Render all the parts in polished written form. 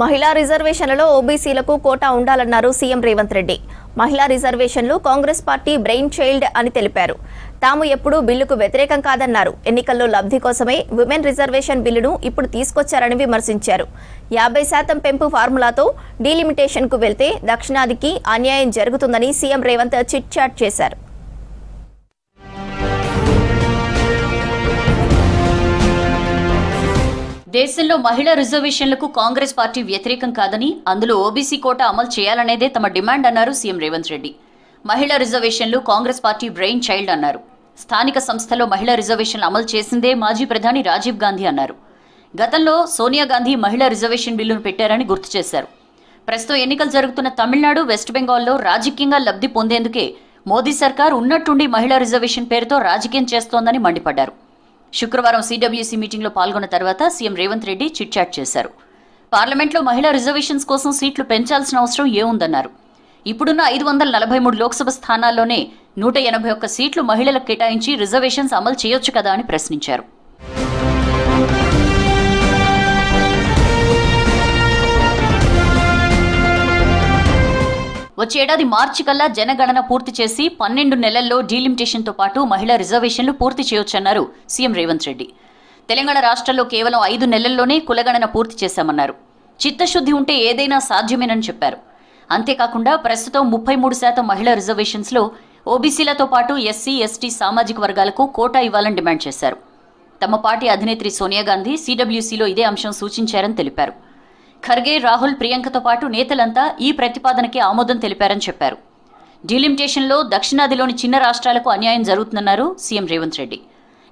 మహిళా రిజర్వేషన్లలో ఓబీసీలకు కోటా ఉండాలన్నారు సీఎం రేవంత్ రెడ్డి. మహిళా రిజర్వేషన్లు కాంగ్రెస్ పార్టీ బ్రెయిన్ చైల్డ్ అని తెలిపారు. తాము ఎప్పుడూ బిల్లుకు వ్యతిరేకం కాదన్నారు. ఎన్నికల్లో లబ్ధి కోసమే విమెన్ రిజర్వేషన్ బిల్లును ఇప్పుడు తీసుకొచ్చారని విమర్శించారు. 50% పెంపు ఫార్ములాతో డీలిమిటేషన్కు వెళ్తే దక్షిణాదికి అన్యాయం జరుగుతుందని సీఎం రేవంత్ చిట్ చాట్ చేశారు. దేశంలో మహిళా రిజర్వేషన్లకు కాంగ్రెస్ పార్టీ వ్యతిరేకం కాదని, అందులో ఓబీసీ కోటా అమలు చేయాలనేదే తమ డిమాండ్ అన్నారు సీఎం రేవంత్ రెడ్డి. మహిళా రిజర్వేషన్లు కాంగ్రెస్ పార్టీ బ్రెయిన్ చైల్డ్ అన్నారు. స్థానిక సంస్థల్లో మహిళా రిజర్వేషన్లు అమలు చేసిందే మాజీ ప్రధాని రాజీవ్ గాంధీ అన్నారు. గతంలో సోనియా గాంధీ మహిళా రిజర్వేషన్ బిల్లును పెట్టారని గుర్తు చేశారు. ప్రస్తుతం ఎన్నికలు జరుగుతున్న తమిళనాడు, వెస్ట్ బెంగాల్లో రాజకీయంగా లబ్ధి పొందేందుకే మోదీ సర్కార్ ఉన్నట్టుండి మహిళా రిజర్వేషన్ పేరుతో రాజకీయం చేస్తోందని మండిపడ్డారు. శుక్రవారం సీడబ్ల్యూసీ మీటింగ్లో పాల్గొన్న తర్వాత CM Revanth Reddy chit chat చేశారు. పార్లమెంట్లో మహిళా రిజర్వేషన్స్ కోసం సీట్లు పెంచాల్సిన అవసరం ఏముందన్నారు. ఇప్పుడున్న 543 లోక్సభ స్థానాల్లోనే 181 సీట్లు మహిళలకు కేటాయించి రిజర్వేషన్స్ అమలు చేయొచ్చు కదా అని ప్రశ్నించారు. వచ్చే ఏడాది మార్చి కల్లా జనగణన పూర్తి చేసి 12 నెలల్లో డీలిమిటేషన్తో పాటు మహిళా రిజర్వేషన్లు పూర్తి చేయొచ్చన్నారు సీఎం రేవంత్ రెడ్డి. తెలంగాణ రాష్ట్రంలో కేవలం 5 నెలల్లోనే కులగణన పూర్తి చేశామన్నారు. చిత్తశుద్ధి ఉంటే ఏదైనా సాధ్యమేనని చెప్పారు. అంతేకాకుండా ప్రస్తుతం 33% మహిళా రిజర్వేషన్స్లో ఓబీసీలతో పాటు ఎస్సీ, ఎస్టీ సామాజిక వర్గాలకు కోటా ఇవ్వాలని డిమాండ్ చేశారు. తమ పార్టీ అధినేత్రి సోనియా గాంధీ సీడబ్ల్యూసీలో ఇదే అంశం సూచించారని తెలిపారు. ఖర్గే, రాహుల్, ప్రియాంకతో పాటు నేతలంతా ఈ ప్రతిపాదనకి ఆమోదం తెలిపారని చెప్పారు. డీలిమిటేషన్లో దక్షిణాదిలోని చిన్న రాష్ట్రాలకు అన్యాయం జరుగుతుందన్నారు సీఎం రేవంత్ రెడ్డి.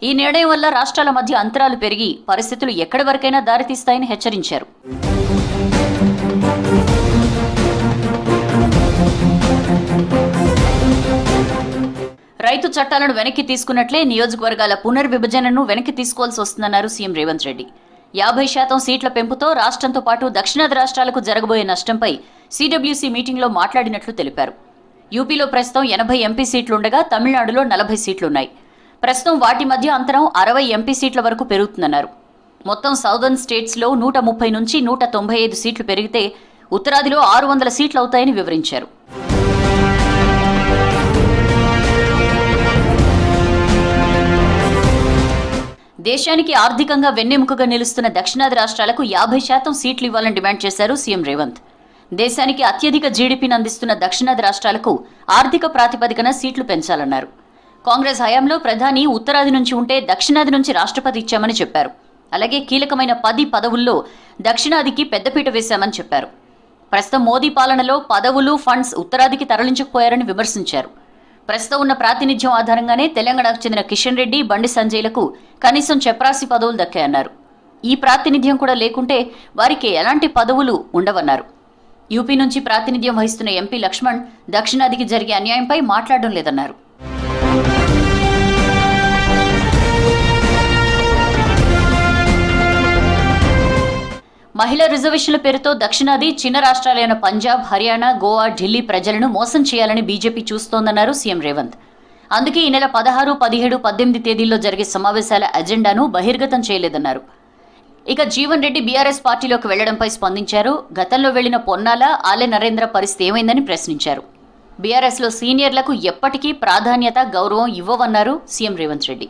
ఈ నిర్ణయం వల్ల రాష్ట్రాల మధ్య అంతరాలు పెరిగి పరిస్థితులు ఎక్కడి వరకైనా దారితీస్తాయని హెచ్చరించారు. రైతు చట్టాలను వెనక్కి తీసుకున్నట్లే నియోజకవర్గాల పునర్విభజనను వెనక్కి తీసుకోవాల్సి వస్తుందన్నారు సీఎం రేవంత్ రెడ్డి. 50% సీట్ల పెంపుతో రాష్ట్రంతో పాటు దక్షిణాది రాష్ట్రాలకు జరగబోయే నష్టంపై సీడబ్ల్యూసీ మీటింగ్లో మాట్లాడినట్లు తెలిపారు. యూపీలో ప్రస్తుతం 80 ఎంపీ సీట్లుండగా తమిళనాడులో 40 సీట్లున్నాయి. ప్రస్తుతం వాటి మధ్య అంతరం 60 ఎంపీ సీట్ల వరకు పెరుగుతుందన్నారు. మొత్తం సౌదర్న్ స్టేట్స్లో 130 నుంచి 195 సీట్లు పెరిగితే ఉత్తరాదిలో 600 సీట్లు అవుతాయని వివరించారు. దేశానికి ఆర్థికంగా వెన్నెముకగా నిలుస్తున్న దక్షిణాది రాష్ట్రాలకు 50% సీట్లు ఇవ్వాలని డిమాండ్ చేశారు సీఎం రేవంత్. దేశానికి అత్యధిక జీడీపీని అందిస్తున్న దక్షిణాది రాష్ట్రాలకు ఆర్థిక ప్రాతిపదికన సీట్లు పెంచాలన్నారు. కాంగ్రెస్ హయాంలో ప్రధాని ఉత్తరాది నుంచి ఉంటే దక్షిణాది నుంచి రాష్ట్రపతి ఇచ్చామని చెప్పారు. అలాగే కీలకమైన 10 పదవుల్లో దక్షిణాదికి పెద్దపీట వేశామని చెప్పారు. ప్రస్తుతం మోదీ పాలనలో పదవులు, ఫండ్స్ ఉత్తరాదికి తరలించకపోయారని విమర్శించారు. ప్రస్తుతం ఉన్న ప్రాతినిధ్యం ఆధారంగానే తెలంగాణకు చెందిన కిషన్ రెడ్డి, బండి సంజయ్లకు కనీసం చెప్రాసి పదవులు దక్కాయన్నారు. ఈ ప్రాతినిధ్యం కూడా లేకుంటే వారికి ఎలాంటి పదవులు ఉండవన్నారు. యూపీ నుంచి ప్రాతినిధ్యం వహిస్తున్న ఎంపీ లక్ష్మణ్ దక్షిణాదికి జరిగే అన్యాయంపై మాట్లాడడం లేదన్నారు. మహిళా రిజర్వేషన్ల పేరుతో దక్షిణాది చిన్న రాష్ట్రాలైన పంజాబ్, హర్యానా, గోవా, ఢిల్లీ ప్రజలను మోసం చేయాలని బీజేపీ చూస్తోందన్నారు సీఎం రేవంత్. అందుకే ఈ నెల 16, 17, 18 తేదీల్లో జరిగే సమావేశాల అజెండాను బహిర్గతం చేయలేదన్నారు. ఇక జీవన్ రెడ్డి బీఆర్ఎస్ పార్టీలోకి వెళ్లడంపై స్పందించారు. గతంలో వెళ్లిన పొన్నాల, ఆలె నరేంద్ర పరిస్థితి ఏమైందని ప్రశ్నించారు. బీఆర్ఎస్లో సీనియర్లకు ఎప్పటికీ ప్రాధాన్యత, గౌరవం ఇవ్వవన్నారు సీఎం రేవంత్ రెడ్డి.